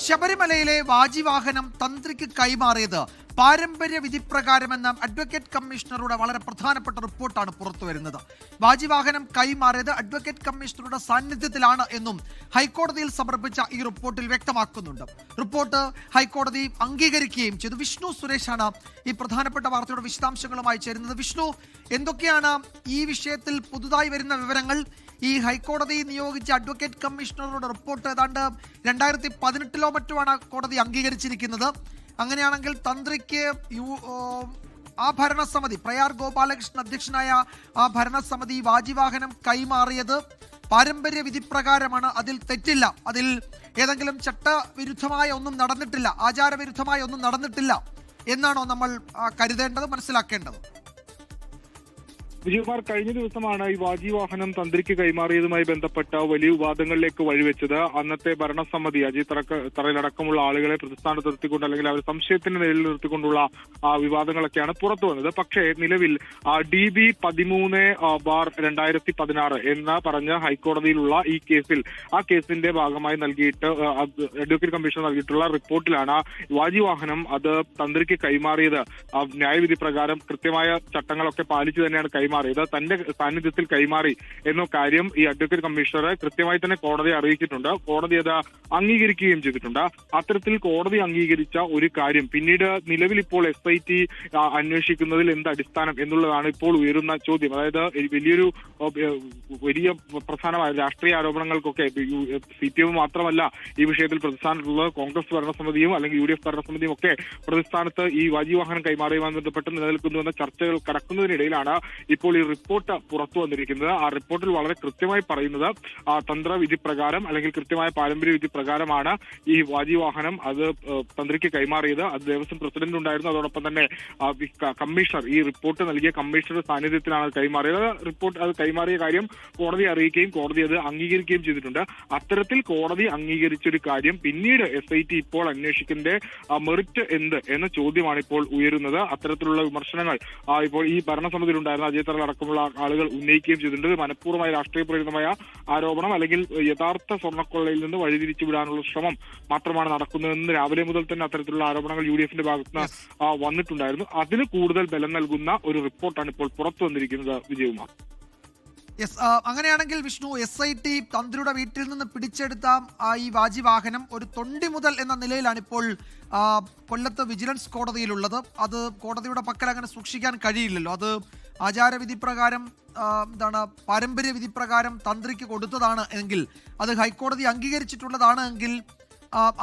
ശബരിമലയിലെ വാജിവാഹനം തന്ത്രിക്ക് കൈമാറിയത് പാരമ്പര്യ വിധിപ്രകാരമെന്ന അഡ്വക്കേറ്റ് കമ്മീഷണറുടെ വളരെ പ്രധാനപ്പെട്ട റിപ്പോർട്ടാണ് പുറത്തുവരുന്നത്. വാജിവാഹനം കൈമാറിയത് അഡ്വക്കേറ്റ് കമ്മീഷണറുടെ സാന്നിധ്യത്തിലാണ് എന്നും ഹൈക്കോടതിയിൽ സമർപ്പിച്ച ഈ റിപ്പോർട്ടിൽ വ്യക്തമാക്കുന്നുണ്ട്. റിപ്പോർട്ട് ഹൈക്കോടതി അംഗീകരിക്കുകയും ചെയ്തു. വിഷ്ണു സുരേഷാണ് ഈ പ്രധാനപ്പെട്ട വാർത്തയുടെ വിശദാംശങ്ങളുമായി ചേരുന്നത്. വിഷ്ണു, എന്തൊക്കെയാണ് ഈ വിഷയത്തിൽ പുതുതായി വരുന്ന വിവരങ്ങൾ? ഈ ഹൈക്കോടതി നിയോഗിച്ച അഡ്വക്കേറ്റ് കമ്മീഷണറുടെ റിപ്പോർട്ട് ഏതാണ്ട് 2018 മറ്റുമാണ് കോടതി അംഗീകരിച്ചിരിക്കുന്നത്. അങ്ങനെയാണെങ്കിൽ തന്ത്രിക്ക് ആ ഭരണസമിതി, പ്രയാർ ഗോപാലകൃഷ്ണൻ അധ്യക്ഷനായ ആ ഭരണസമിതി വാജിവാഹനം കൈമാറിയത് പാരമ്പര്യ വിധിപ്രകാരമാണ്. അതിൽ തെറ്റില്ല. അതിൽ ഏതെങ്കിലും ചട്ടവിരുദ്ധമായ ഒന്നും നടന്നിട്ടില്ല, ആചാരവിരുദ്ധമായ ഒന്നും നടന്നിട്ടില്ല എന്നാണോ നമ്മൾ കരുതേണ്ടത്, മനസ്സിലാക്കേണ്ടത്? വിജയകുമാർ, കഴിഞ്ഞ ദിവസമാണ് ഈ വാജിവാഹനം തന്ത്രിക്ക് കൈമാറിയതുമായി ബന്ധപ്പെട്ട വലിയ വിവാദങ്ങളിലേക്ക് വഴിവെച്ചത്. അന്നത്തെ ഭരണസമിതി അജയ് തറയിലടക്കമുള്ള ആളുകളെ പ്രതിസ്ഥാനത്ത് നിർത്തിക്കൊണ്ട്, അല്ലെങ്കിൽ അവർ സംശയത്തിന് നിലയിൽ നിർത്തിക്കൊണ്ടുള്ള വിവാദങ്ങളൊക്കെയാണ് പുറത്തു വന്നത്. പക്ഷേ നിലവിൽ DB 13/2016 എന്ന് പറഞ്ഞ ഹൈക്കോടതിയിലുള്ള ഈ കേസിൽ, ആ കേസിന്റെ ഭാഗമായി നൽകിയിട്ട് അഡ്വക്കേറ്റ് കമ്മീഷൻ നൽകിയിട്ടുള്ള റിപ്പോർട്ടിലാണ് വാജിവാഹനം അത് തന്ത്രിക്ക് കൈമാറിയത് ന്യായവിധി പ്രകാരം കൃത്യമായ ചട്ടങ്ങളൊക്കെ പാലിച്ചു തന്നെയാണ് കൈമാറിയത്, തന്റെ സാന്നിധ്യത്തിൽ കൈമാറി എന്ന കാര്യം ഈ അഡ്വക്കേറ്റ് കമ്മീഷണർ കൃത്യമായി തന്നെ കോടതിയെ അറിയിച്ചിട്ടുണ്ട്. കോടതി അത് അംഗീകരിക്കുകയും ചെയ്തിട്ടുണ്ട്. അത്തരത്തിൽ കോടതി അംഗീകരിച്ച ഒരു കാര്യം പിന്നീട് നിലവിൽ ഇപ്പോൾ SIT അന്വേഷിക്കുന്നതിൽ എന്ത് അടിസ്ഥാനം എന്നുള്ളതാണ് ഇപ്പോൾ ഉയരുന്ന ചോദ്യം. അതായത് വലിയ പ്രധാനമായ രാഷ്ട്രീയ ആരോപണങ്ങൾക്കൊക്കെ CPM മാത്രമല്ല ഈ വിഷയത്തിൽ പ്രതിസ്ഥാനത്തുള്ളത്, കോൺഗ്രസ് ഭരണസമിതിയും അല്ലെങ്കിൽ UDF ഭരണസമിതിയും ഒക്കെ പ്രതിസ്ഥാനത്ത് ഈ വാജിവാഹനം കൈമാറിയുമായി ബന്ധപ്പെട്ട് നിലനിൽക്കുന്നുവെന്ന ചർച്ചകൾ കടക്കുന്നതിനിടയിലാണ് ഇപ്പോൾ ഈ റിപ്പോർട്ട് പുറത്തു വന്നിരിക്കുന്നത്. ആ റിപ്പോർട്ടിൽ വളരെ കൃത്യമായി പറയുന്നത് തന്ത്രവിധി പ്രകാരം അല്ലെങ്കിൽ കൃത്യമായ പാരമ്പര്യ വിധി പ്രകാരമാണ് ഈ വാജിവാഹനം അത് തന്ത്രിക്ക് കൈമാറിയത്. അത് ദേവസ്വം പ്രസിഡന്റ് ഉണ്ടായിരുന്നു. അതോടൊപ്പം തന്നെ കമ്മീഷണർ, ഈ റിപ്പോർട്ട് നൽകിയ കമ്മീഷണറുടെ സാന്നിധ്യത്തിലാണ് കൈമാറിയത്. റിപ്പോർട്ട് അത് കൈമാറിയ കാര്യം കോടതിയെ അറിയിക്കുകയും കോടതി അത് അംഗീകരിക്കുകയും ചെയ്തിട്ടുണ്ട്. അത്തരത്തിൽ കോടതി അംഗീകരിച്ചൊരു കാര്യം പിന്നീട് SIT ഇപ്പോൾ അന്വേഷിക്കുന്നതിന്റെ മെറിറ്റ് എന്ത് എന്ന ചോദ്യമാണ് ഇപ്പോൾ ഉയരുന്നത്. അത്തരത്തിലുള്ള വിമർശനങ്ങൾ ഇപ്പോൾ ഈ ഭരണസമിതിയിൽ ഉണ്ടായിരുന്ന അജയ് തറയിൽ അടക്കമുള്ള ആളുകൾ ഉന്നയിക്കുകയും ചെയ്തിട്ടുണ്ട്. മനഃപൂർവ്വമായ രാഷ്ട്രീയ പ്രേരിതമായ ആരോപണം അല്ലെങ്കിൽ യഥാർത്ഥ സ്വർണ്ണക്കൊള്ളയിൽ നിന്ന് വഴിതിരിച്ചു വിടാനുള്ള ശ്രമം മാത്രമാണ് നടക്കുന്നതെന്ന് രാവിലെ മുതൽ തന്നെ അത്തരത്തിലുള്ള ആരോപണങ്ങൾ UDFന്റെ ഭാഗത്ത് വന്നിട്ടുണ്ടായിരുന്നു. അതിന് കൂടുതൽ ബലം നൽകുന്ന ഒരു റിപ്പോർട്ടാണ് ഇപ്പോൾ പുറത്തു വന്നിരിക്കുന്നത്. വിജയകുമാർ, അങ്ങനെയാണെങ്കിൽ വിഷ്ണു, SIT തന്ത്രിയുടെ വീട്ടിൽ നിന്ന് പിടിച്ചെടുത്ത ഈ വാജിവാഹനം ഒരു തൊണ്ടി മുതൽ എന്ന നിലയിലാണ് ഇപ്പോൾ കൊല്ലത്ത് വിജിലൻസ് കോടതിയിലുള്ളത്. അത് കോടതിയുടെ പക്കൽ അങ്ങനെ സൂക്ഷിക്കാൻ കഴിയില്ലല്ലോ. അത് ആചാരവിധി പ്രകാരം, പാരമ്പര്യ വിധി പ്രകാരം തന്ത്രിക്ക് കൊടുത്തതാണ് എങ്കിൽ, അത് ഹൈക്കോടതി അംഗീകരിച്ചിട്ടുള്ളതാണ് എങ്കിൽ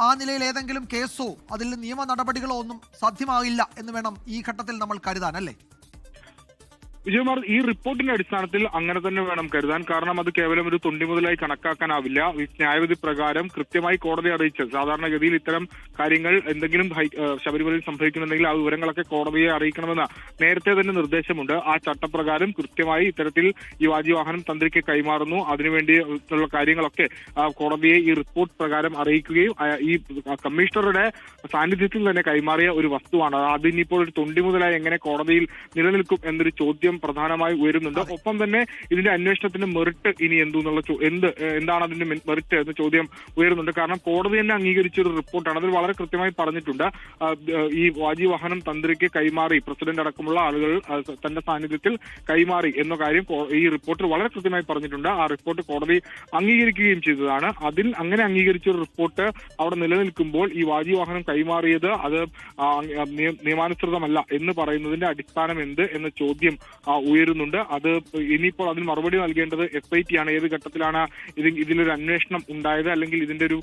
ആ നിലയിൽ ഏതെങ്കിലും കേസോ അതിൽ നിയമ നടപടികളോ ഒന്നും സാധ്യമാകില്ല എന്ന് വേണം ഈ ഘട്ടത്തിൽ നമ്മൾ കരുതാൻ, അല്ലേ? വിജയകുമാർ, ഈ റിപ്പോർട്ടിന്റെ അടിസ്ഥാനത്തിൽ അങ്ങനെ തന്നെ വേണം കരുതാൻ. കാരണം അത് കേവലം ഒരു തൊണ്ടി മുതലായി കണക്കാക്കാനാവില്ല. ന്യായവിധി പ്രകാരം കൃത്യമായി കോടതി അറിയിച്ചത്, സാധാരണഗതിയിൽ ഇത്തരം കാര്യങ്ങൾ എന്തെങ്കിലും ശബരിമലയിൽ സംഭവിക്കുന്നുണ്ടെങ്കിൽ ആ വിവരങ്ങളൊക്കെ കോടതിയെ അറിയിക്കണമെന്ന് നേരത്തെ തന്നെ നിർദ്ദേശമുണ്ട്. ആ ചട്ടപ്രകാരം കൃത്യമായി ഇത്തരത്തിൽ ഈ വാജിവാഹനം തന്ത്രിക്ക് കൈമാറുന്നു. അതിനുവേണ്ടിയുള്ള കാര്യങ്ങളൊക്കെ കോടതിയെ ഈ റിപ്പോർട്ട് പ്രകാരം അറിയിക്കുകയും ഈ കമ്മീഷണറുടെ സാന്നിധ്യത്തിൽ തന്നെ കൈമാറിയ ഒരു വസ്തുവാണ്. അതിനിപ്പോൾ ഒരു തൊണ്ടി മുതലായി എങ്ങനെ കോടതിയിൽ നിലനിൽക്കും എന്നൊരു ചോദ്യം പ്രധാനമായി ഉയരുന്നുണ്ട്. ഒപ്പം തന്നെ ഇതിന്റെ അന്വേഷണത്തിന്റെ മെറിറ്റ് ഇനി എന്താണ് അതിന്റെ മെറിറ്റ് എന്ന ചോദ്യം ഉയരുന്നുണ്ട്. കാരണം കോടതി തന്നെ അംഗീകരിച്ചൊരു റിപ്പോർട്ടാണ്. അതിൽ വളരെ കൃത്യമായി പറഞ്ഞിട്ടുണ്ട്, ഈ വാജിവാഹനം തന്ത്രിക്ക് കൈമാറി, പ്രസിഡന്റ് അടക്കമുള്ള ആളുകൾ തന്റെ സാന്നിധ്യത്തിൽ കൈമാറി എന്ന കാര്യം ഈ റിപ്പോർട്ടിൽ വളരെ കൃത്യമായി പറഞ്ഞിട്ടുണ്ട്. ആ റിപ്പോർട്ട് കോടതി അംഗീകരിക്കുകയും ചെയ്തതാണ്. അതിൽ അങ്ങനെ അംഗീകരിച്ചൊരു റിപ്പോർട്ട് അവിടെ നിലനിൽക്കുമ്പോൾ ഈ വാജിവാഹനം കൈമാറിയത് അത് നിയമാനുസൃതമല്ല എന്ന് പറയുന്നതിന്റെ അടിസ്ഥാനം എന്ത് എന്ന ചോദ്യം ഉയരുന്നുണ്ട്. അത് ഇനിയിപ്പോൾ അതിന് മറുപടി നൽകേണ്ടത് SIT ആണ്. ഏത് ഘട്ടത്തിലാണ് ഇതിലൊരു അന്വേഷണം ഉണ്ടായത്, അല്ലെങ്കിൽ ഇതിന്റെ ഒരു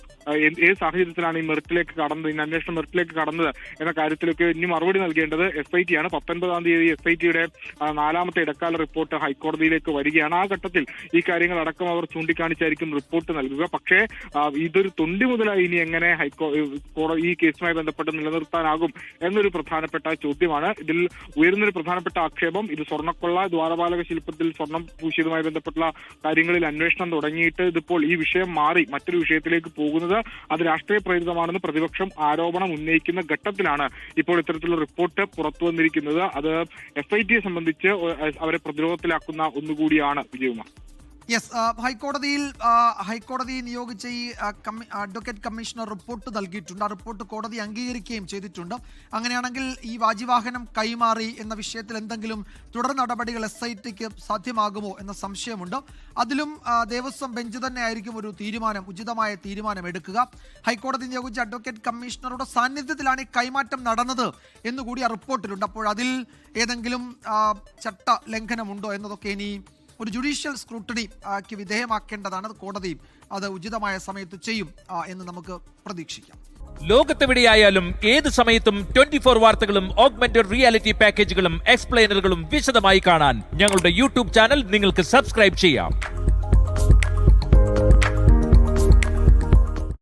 ഏത് സാഹചര്യത്തിലാണ് ഈ മെറിറ്റിലേക്ക് കടന്നത്, ഈ അന്വേഷണം മെറിറ്റിലേക്ക് കടന്നത് എന്ന കാര്യത്തിലൊക്കെ ഇനി മറുപടി നൽകേണ്ടത് SIT ആണ്. 19-ാം തീയതി SITയുടെ 4ാമത്തെ ഇടക്കാല റിപ്പോർട്ട് ഹൈക്കോടതിയിലേക്ക് വരികയാണ്. ആ ഘട്ടത്തിൽ ഈ കാര്യങ്ങൾ അടക്കം അവർ ചൂണ്ടിക്കാണിച്ചായിരിക്കും റിപ്പോർട്ട് നൽകുക. പക്ഷേ ഇതൊരു തൊണ്ടി മുതലായി ഇനി എങ്ങനെ ഈ കേസുമായി ബന്ധപ്പെട്ട് നിലനിർത്താനാകും എന്നൊരു പ്രധാനപ്പെട്ട ചോദ്യമാണ്. ഇതിൽ ഉയരുന്നൊരു പ്രധാനപ്പെട്ട ആക്ഷേപം, ഇത് സ്വർണ്ണക്കൊള്ള, ദ്വാരപാലക ശില്പത്തിൽ സ്വർണം പൂശിയതുമായി ബന്ധപ്പെട്ടുള്ള കാര്യങ്ങളിൽ അന്വേഷണം തുടങ്ങിയിട്ട് ഇതിപ്പോൾ ഈ വിഷയം മാറി മറ്റൊരു വിഷയത്തിലേക്ക് പോകുന്നത് അത് രാഷ്ട്രീയ പ്രേരിതമാണെന്ന് പ്രതിപക്ഷം ആരോപണം ഉന്നയിക്കുന്ന ഘട്ടത്തിലാണ് ഇപ്പോൾ ഇത്തരത്തിലുള്ള റിപ്പോർട്ട് പുറത്തു വന്നിരിക്കുന്നത്. അത് SITയെ സംബന്ധിച്ച് അവരെ പ്രതിരോധത്തിലാക്കുന്ന ഒന്നുകൂടിയാണ്. വിജയകുമാർ, യെസ്, ഹൈക്കോടതി നിയോഗിച്ച ഈ അഡ്വക്കേറ്റ് കമ്മീഷണർ റിപ്പോർട്ട് നൽകിയിട്ടുണ്ട്. ആ റിപ്പോർട്ട് കോടതി അംഗീകരിക്കുകയും ചെയ്തിട്ടുണ്ട്. അങ്ങനെയാണെങ്കിൽ ഈ വാജിവാഹനം കൈമാറി എന്ന വിഷയത്തിൽ എന്തെങ്കിലും തുടർ നടപടികൾ SITക്ക് സാധ്യമാകുമോ എന്ന സംശയമുണ്ട്. അതിലും ദേവസ്വം ബെഞ്ച് തന്നെ ആയിരിക്കും ഒരു ഉചിതമായ തീരുമാനം എടുക്കുക. ഹൈക്കോടതി നിയോഗിച്ച അഡ്വക്കേറ്റ് കമ്മീഷണറുടെ സാന്നിധ്യത്തിലാണ് ഈ കൈമാറ്റം നടന്നത് എന്നുകൂടി ആ റിപ്പോർട്ടിലുണ്ട്. അപ്പോൾ അതിൽ ഏതെങ്കിലും ചട്ട ലംഘനമുണ്ടോ എന്നതൊക്കെ ഇനി ഒരു ജുഡീഷ്യൽ സ്ക്രൂട്ടണിക്ക് വിധേയമാക്കേണ്ടതാണ്. കോടതിയും അത് ഉചിതമായ സമയത്ത് ചെയ്യും എന്ന് നമുക്ക് പ്രതീക്ഷിക്കാം. ലോകത്തെവിടെയായാലും ഏത് സമയത്തും 24 വാർത്തകളും ഓഗ്മെന്റഡ് റിയാലിറ്റി പാക്കേജുകളും എക്സ്പ്ലെയിനറുകളും വിശദമായി കാണാൻ ഞങ്ങളുടെ യൂട്യൂബ് ചാനൽ നിങ്ങൾക്ക് സബ്സ്ക്രൈബ് ചെയ്യാം.